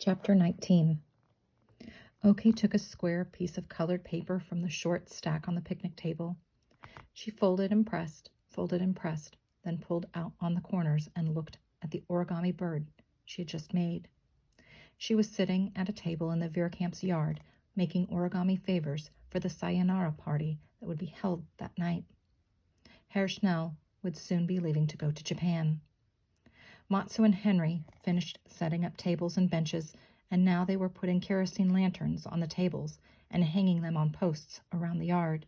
Chapter 19. Okei took a square piece of colored paper from the short stack on the picnic table. She folded and pressed, then pulled out on the corners and looked at the origami bird she had just made. She was sitting at a table in the Veerkamp's yard, making origami favors for the sayonara party that would be held that night. Herr Schnell would soon be leaving to go to Japan. Matsu and Henry finished setting up tables and benches, and now they were putting kerosene lanterns on the tables and hanging them on posts around the yard.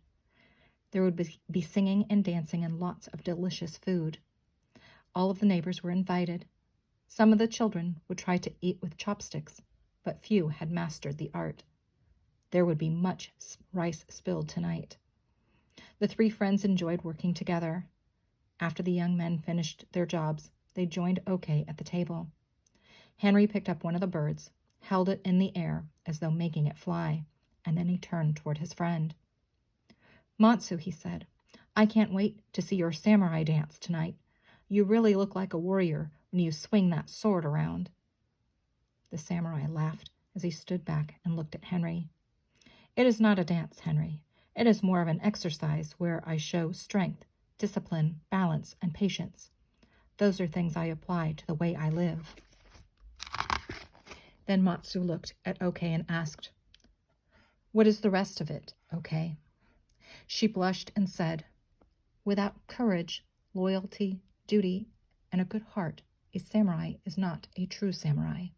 There would be singing and dancing and lots of delicious food. All of the neighbors were invited. Some of the children would try to eat with chopsticks, but few had mastered the art. There would be much rice spilled tonight. The three friends enjoyed working together. After the young men finished their jobs, they joined Okei at the table. Henry picked up one of the birds, held it in the air as though making it fly, and then he turned toward his friend. "Matsu," he said, "I can't wait to see your samurai dance tonight. You really look like a warrior when you swing that sword around." The samurai laughed as he stood back and looked at Henry. "It is not a dance, Henry. It is more of an exercise where I show strength, discipline, balance, and patience. Those are things I apply to the way I live." Then Matsu looked at Okei and asked, "What is the rest of it, Okei?" She blushed and said, "Without courage, loyalty, duty, and a good heart, a samurai is not a true samurai."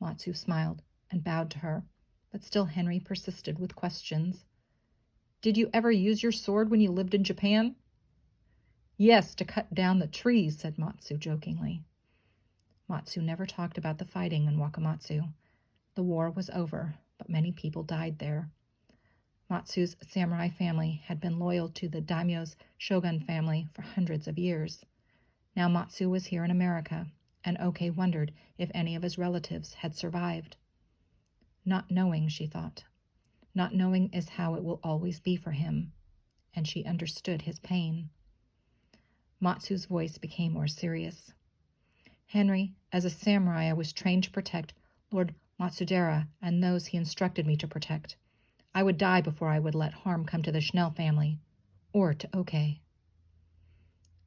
Matsu smiled and bowed to her, but still Henry persisted with questions. "Did you ever use your sword when you lived in Japan?" "Yes, to cut down the trees," said Matsu jokingly. Matsu never talked about the fighting in Wakamatsu. The war was over, but many people died there. Matsu's samurai family had been loyal to the daimyo's shogun family for hundreds of years. Now Matsu was here in America, and Okei wondered if any of his relatives had survived. Not knowing, she thought. Not knowing is how it will always be for him, and she understood his pain. Matsu's voice became more serious. "Henry, as a samurai, I was trained to protect Lord Matsudera and those he instructed me to protect. I would die before I would let harm come to the Schnell family, or to Okei."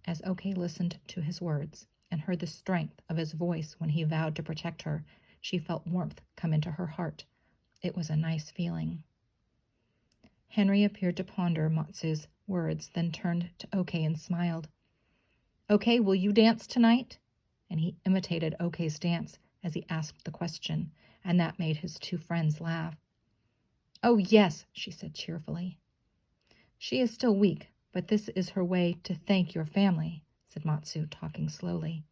As Okei listened to his words and heard the strength of his voice when he vowed to protect her, she felt warmth come into her heart. It was a nice feeling. Henry appeared to ponder Matsu's words, then turned to Okei and smiled. "Okei, will you dance tonight?" And he imitated Okei's dance as he asked the question, and that made his two friends laugh. "Oh, yes," she said cheerfully. "She is still weak, but this is her way to thank your family," said Matsu, talking slowly.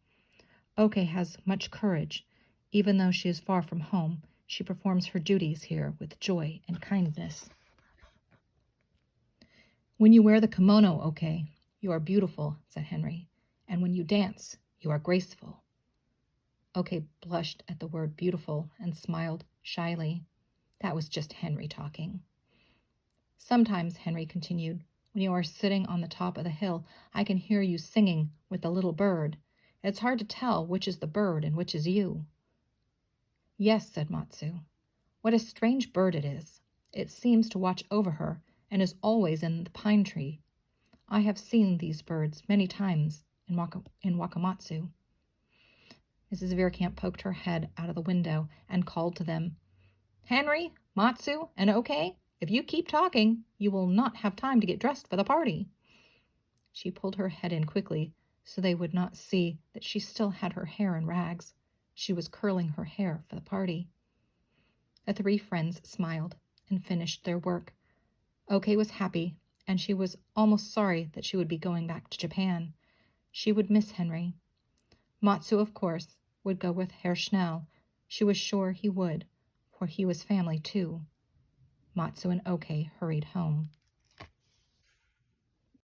"Okei has much courage. Even though she is far from home, she performs her duties here with joy and kindness." "When you wear the kimono, Okei, you are beautiful," said Henry. "And when you dance, you are graceful." Okei blushed at the word beautiful and smiled shyly. That was just Henry talking. "Sometimes," Henry continued, "when you are sitting on the top of the hill, I can hear you singing with the little bird. It's hard to tell which is the bird and which is you." "Yes," said Matsu. "What a strange bird it is. It seems to watch over her and is always in the pine tree. I have seen these birds many times in Wakamatsu." Mrs. Veerkamp poked her head out of the window and called to them, "Henry, Matsu, and Okei, if you keep talking, you will not have time to get dressed for the party." She pulled her head in quickly so they would not see that she still had her hair in rags. She was curling her hair for the party. The three friends smiled and finished their work. Okei was happy, and she was almost sorry that she would be going back to Japan. She would miss Henry. Matsu, of course, would go with Herr Schnell. She was sure he would, for he was family too. Matsu and Okei hurried home.